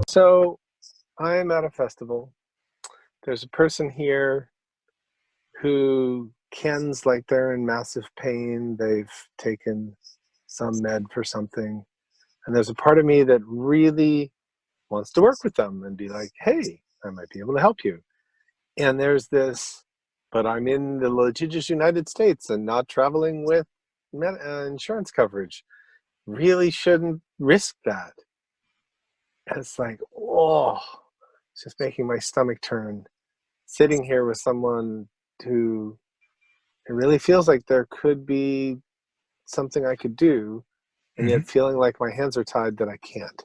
So I'm at a festival. There's a person here who kens like they're in massive pain. They've taken some med for something. And there's a part of me that really wants to work with them and be like, hey, I might be able to help you. And there's this, but I'm in the litigious United States and not traveling with insurance coverage. Really shouldn't risk that. And it's like, oh, it's just making my stomach turn. Sitting here with someone who it really feels like there could be something I could do, and Hmm. yet feeling like my hands are tied that I can't.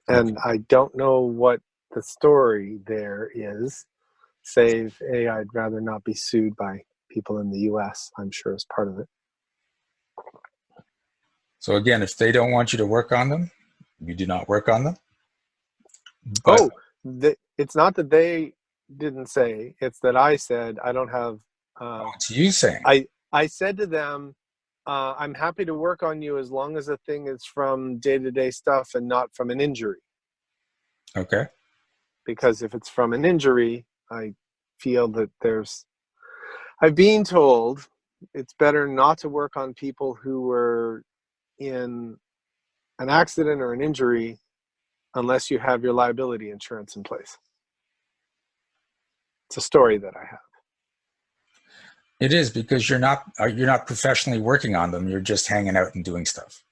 Okay. And I don't know what the story there is, save A, I'd rather not be sued by people in the US, I'm sure is part of it. So again, if they don't want you to work on them, you do not work on them. But Oh, it's not that they didn't say, it's that I said I don't have, it's you saying, I said to them, I'm happy to work on you as long as the thing is from day-to-day stuff and not from an injury. okay, Because if it's from an injury, I feel that I've been told it's better not to work on people who were in an accident or an injury unless you have your liability insurance in place. It's a story that I have. it is because you're not professionally working on them. You're just hanging out and doing stuff.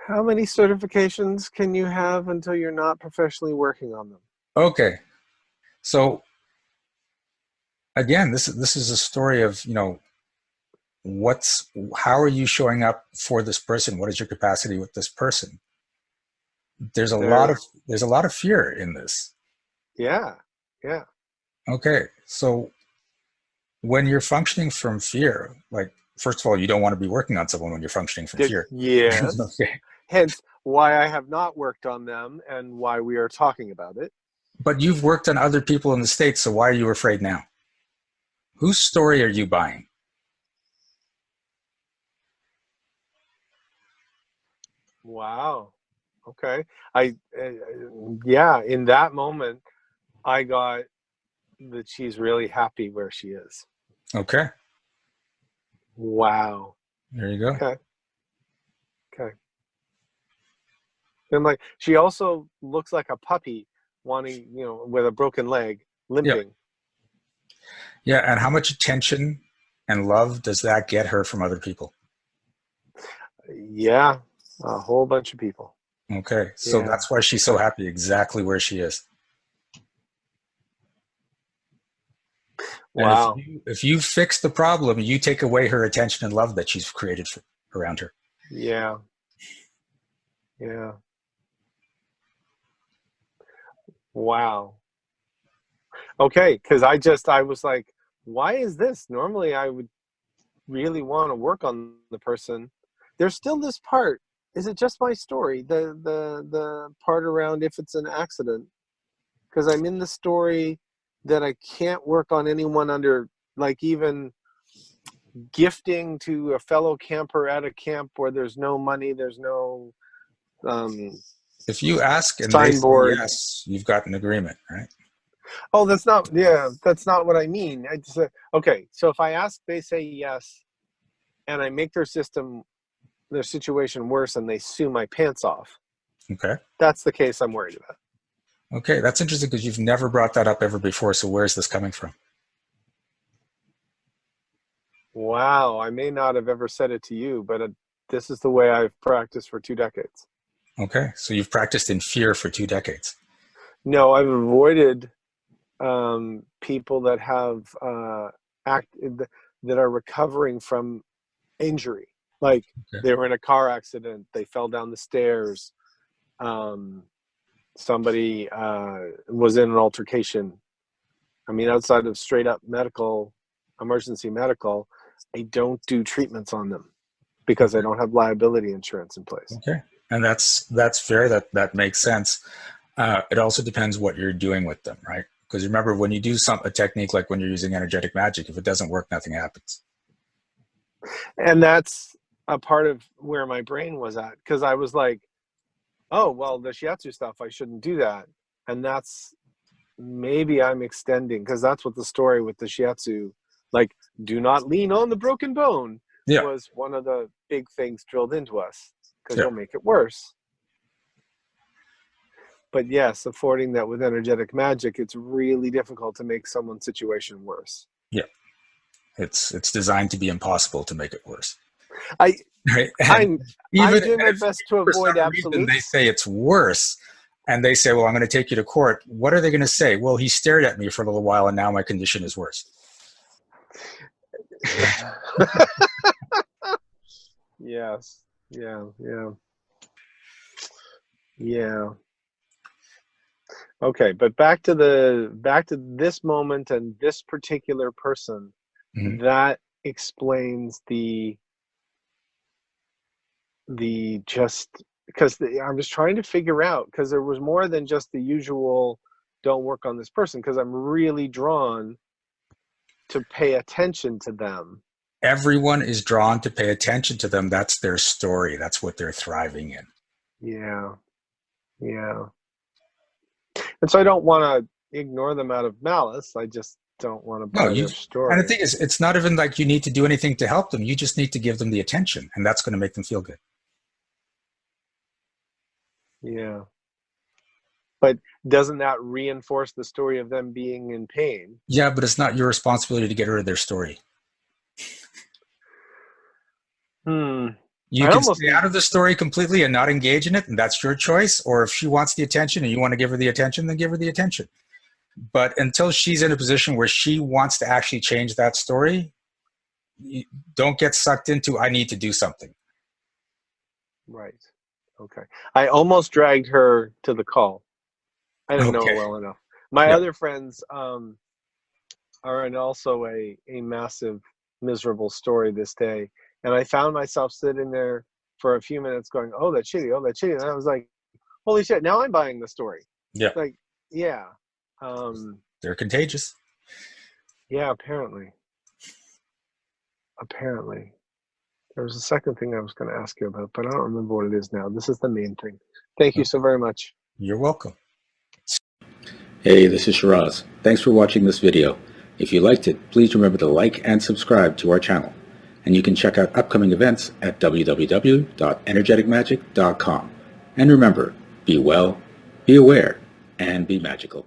How many certifications can you have until you're not professionally working on them? Okay, so again, this is a story of what's how are you showing up for this person? What is your capacity with this person? There's a lot of There's, there's a lot of fear in this. yeah, yeah. Okay, so when you're functioning from fear, like first of all, you don't want to be working on someone when you're functioning from fear. Yes. Okay. Hence why I have not worked on them and why we are talking about it. But you've worked on other people in the States, so why are you afraid now? Whose story are you buying? Wow. Okay. Yeah, in that moment, I got that she's really happy where she is. Okay, Wow. there you go. Okay. Okay. And like, she also looks like a puppy wanting, with a broken leg, Yep. limping. Yeah, and how much attention and love does that get her from other people? Yeah. A whole bunch of people. Okay, so Yeah. that's why she's so Okay. happy exactly where she is. And if Wow. you fix the problem, you take away her attention and love that she's created around her. Yeah. Yeah. Wow. Okay. Because I was like, why is this? Normally I would really want to work on the person. There's still this part. Is it just my story? The part around if it's an accident, because I'm in the story that I can't work on anyone under, like, even gifting to a fellow camper at a camp where there's no money, there's no um, If you ask and they say signboard. yes, you've got an agreement, right? Oh, that's not. Yeah, that's not what I mean. I just okay. So if I ask, they say yes, and I make their situation worse, and they sue my pants off. Okay. That's the case I'm worried about. Okay, that's interesting because you've never brought that up ever before. So where's this coming from? Wow, I may not have ever said it to you, but this is the way I've practiced for 2 decades. Okay, so you've practiced in fear for 2 decades. No, I've avoided people that have that are recovering from injury. Like, Okay. they were in a car accident, they fell down the stairs. Um, Somebody was in an altercation. I mean, outside of straight up emergency medical, I don't do treatments on them because I Okay. don't have liability insurance in place. Okay. And that's fair. That makes sense. It also depends what you're doing with them, right? Because remember, when you do a technique like when you're using energetic magic, if it doesn't work, nothing happens. And that's a part of where my brain was at, because I was like, oh, well, the shiatsu stuff, I shouldn't do that. And that's, maybe I'm extending, because that's what the story with the shiatsu, like, do not lean on the broken bone, Yeah. was one of the big things drilled into us, because Yeah. you'll make it worse. But yes, affording that with energetic magic, it's really difficult to make someone's situation worse. Yeah. It's designed to be impossible to make it worse. I Right? I'm Even doing my if best to for some avoid reason they absolutes. say it's worse, and they say, well, I'm going to take you to court, what are they going to say? Well, he stared at me for a little while, and now my condition is worse. Yes. Yeah. Okay, but back to this moment and this particular person. Mm-hmm. That explains the just, because I was trying to figure out, because there was more than just the usual don't work on this person, because I'm really drawn to pay attention to them. Everyone is drawn to pay attention to them. That's their story. That's what they're thriving in. Yeah. And so I don't want to ignore them out of malice. I just don't want to No, buy their and the story. thing is, it's not even like you need to do anything to help them. You just need to give them the attention, and that's going to make them feel good. Yeah. But doesn't that reinforce the story of them being in pain? Yeah, but it's not your responsibility to get rid of their story. You I can almost stay out of the story completely and not engage in it, and that's your choice. Or if she wants the attention and you want to give her the attention, then give her the attention. But until she's in a position where she wants to actually change that story, don't get sucked into, I need to do something. Right. Okay. I almost dragged her to the call. I didn't know her Okay. well enough. My Yeah. other friends are in also a massive, miserable story this day. And I found myself sitting there for a few minutes going, oh, that's shitty. Oh, that's shitty. And I was like, holy shit, now I'm buying the story. Yeah. Like, yeah. They're contagious. Yeah, apparently. There was a second thing I was going to ask you about, but I don't remember what it is now. This is the main thing. Thank you so very much. You're welcome. Hey, this is Shiraz. Thanks for watching this video. If you liked it, please remember to like and subscribe to our channel. And you can check out upcoming events at www.energeticmagic.com. And remember, be well, be aware, and be magical.